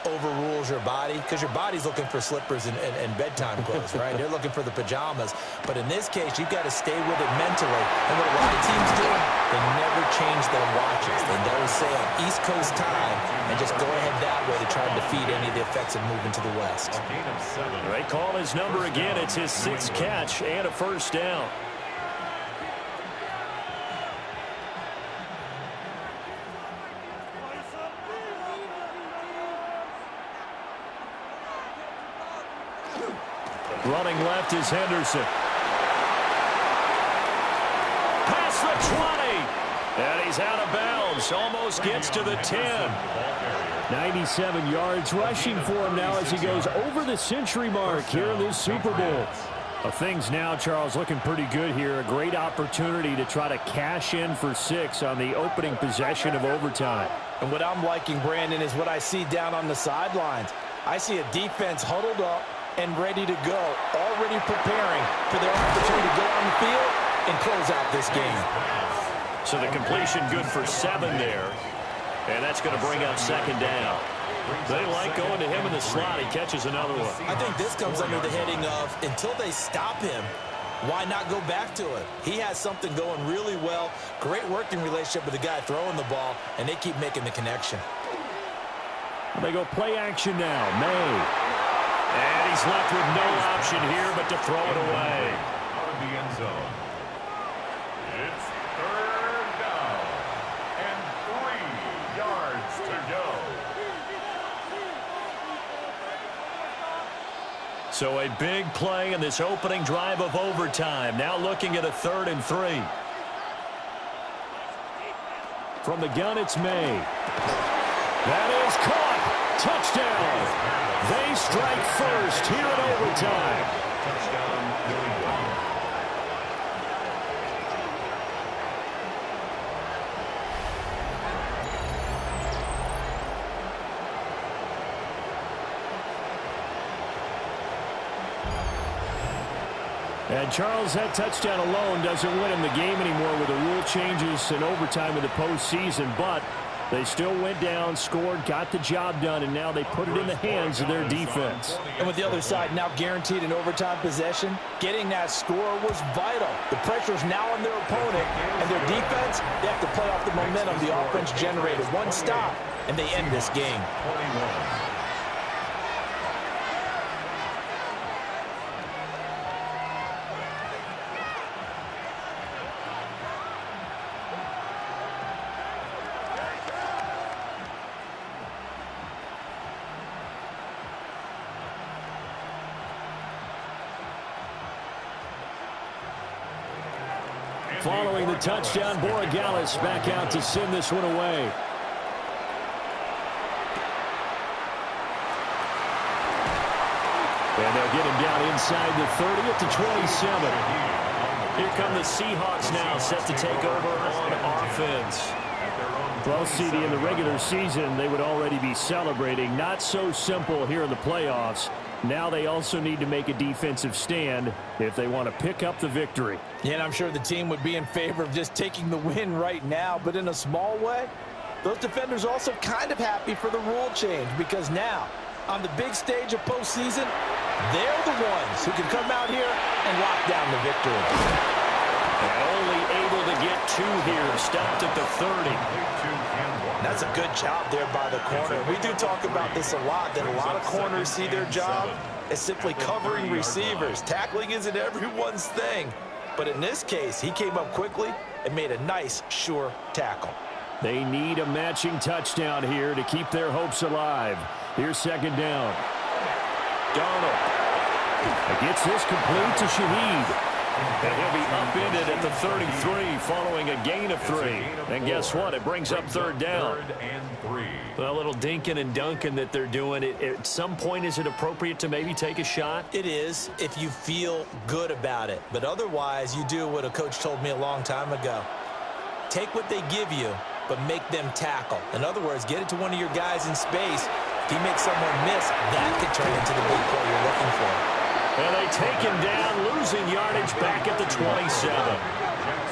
overrules your body because your body's looking for slippers and bedtime clothes, right? They're looking for the pajamas. But in this case, you've got to stay with it mentally. And what a lot of teams do, they never change their watches. They always say on East Coast time and just go ahead that way to try to defeat any of the effects of moving to the West. They call his number again. It's his 6th catch and a first down. Running left is Henderson. Past the 20. And he's out of bounds. Almost gets to the 10. 97 yards rushing for him now as he goes over the century mark here in this Super Bowl. Things now, Charles, looking pretty good here. A great opportunity to try to cash in for 6 on the opening possession of overtime. And what I'm liking, Brandon, is what I see down on the sidelines. I see a defense huddled up and ready to go, already preparing for their opportunity to go on the field and close out this game. So the completion good for 7 there, and that's going to bring up second down. They like going to him in the slot. He catches another one. I think this comes under the heading of until they stop him, why not go back to it? He has something going really well, great working relationship with the guy throwing the ball, and they keep making the connection. They go play action now. May. And he's left with no option here but to throw it away. Out of the end zone. It's 3rd down and 3 yards to go. So a big play in this opening drive of overtime. Now looking at a 3rd and 3. From the gun, it's May. That is caught. Touchdown. They strike first here in overtime. Touchdown, New England. And Charles, that touchdown alone doesn't win him the game anymore with the rule changes in overtime in the postseason, but they still went down, scored, got the job done, and now they put it in the hands of their defense. And with the other side now guaranteed an overtime possession, getting that score was vital. The pressure's now on their opponent, and their defense, they have to play off the momentum the offense generated. One stop, and they end this game. 21. Following the touchdown, Borregales back out to send this one away. And they'll get him down inside the 30 at the 27. Here come the Seahawks now, set to take over on offense. Well, CD, in the regular season, they would already be celebrating. Not so simple here in the playoffs. Now they also need to make a defensive stand if they want to pick up the victory. Yeah, and I'm sure the team would be in favor of just taking the win right now, but in a small way, those defenders also kind of happy for the rule change because now, on the big stage of postseason, they're the ones who can come out here and lock down the victory. And only able to get 2 here, stopped at the 30. That's a good job there by the corner. We do talk about this a lot, that a lot of corners see their job as simply covering receivers. Tackling isn't everyone's thing. But in this case, he came up quickly and made a nice, sure tackle. They need a matching touchdown here to keep their hopes alive. Here's second down. Darnold gets this complete to Shaheed. And he'll be upended at the 33 following a gain of 3. And guess what? It brings up third down. Third and 3. A little dinking and dunking that they're doing. At some point, is it appropriate to maybe take a shot? It is if you feel good about it. But otherwise, you do what a coach told me a long time ago. Take what they give you, but make them tackle. In other words, get it to one of your guys in space. If he makes someone miss, that could turn into the big play you're looking for. And they take him down, losing yardage back at the 27.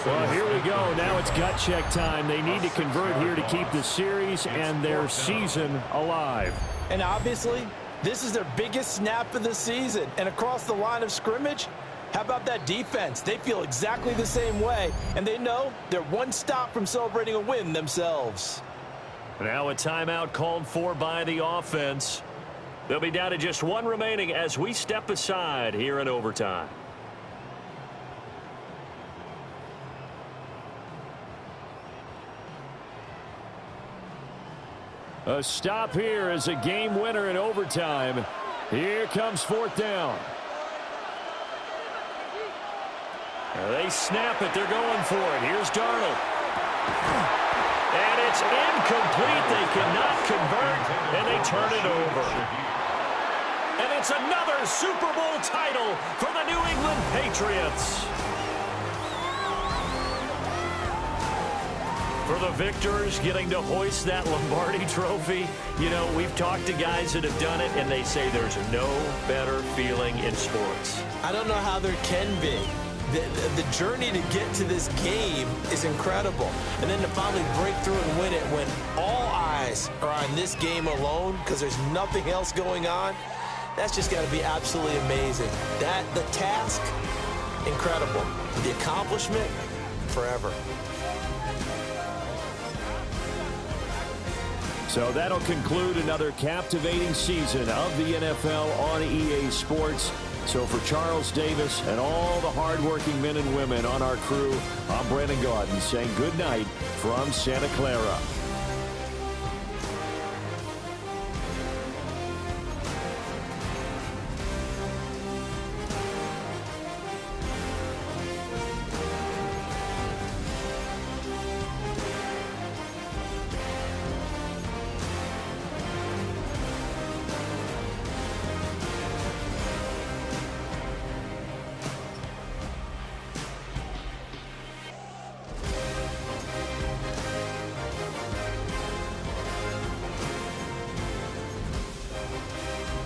Well, here we go. Now it's gut check time. They need to convert here to keep the series and their season alive. And obviously, this is their biggest snap of the season. And across the line of scrimmage, how about that defense? They feel exactly the same way, and they know they're one stop from celebrating a win themselves. Now a timeout called for by the offense. They'll be down to just one remaining as we step aside here in overtime. A stop here is a game winner in overtime. Here comes fourth down. They snap it. They're going for it. Here's Darnold. And it's incomplete. They cannot convert, and they turn it over. And it's another Super Bowl title for the New England Patriots. For the victors getting to hoist that Lombardi trophy, you know, we've talked to guys that have done it, and they say there's no better feeling in sports. I don't know how there can be. The journey to get to this game is incredible. And then to finally break through and win it when all eyes are on this game alone because there's nothing else going on, that's just got to be absolutely amazing. The task, incredible. The accomplishment, forever. So that'll conclude another captivating season of the NFL on EA Sports. So for Charles Davis and all the hardworking men and women on our crew, I'm Brandon Gaudin saying good night from Santa Clara.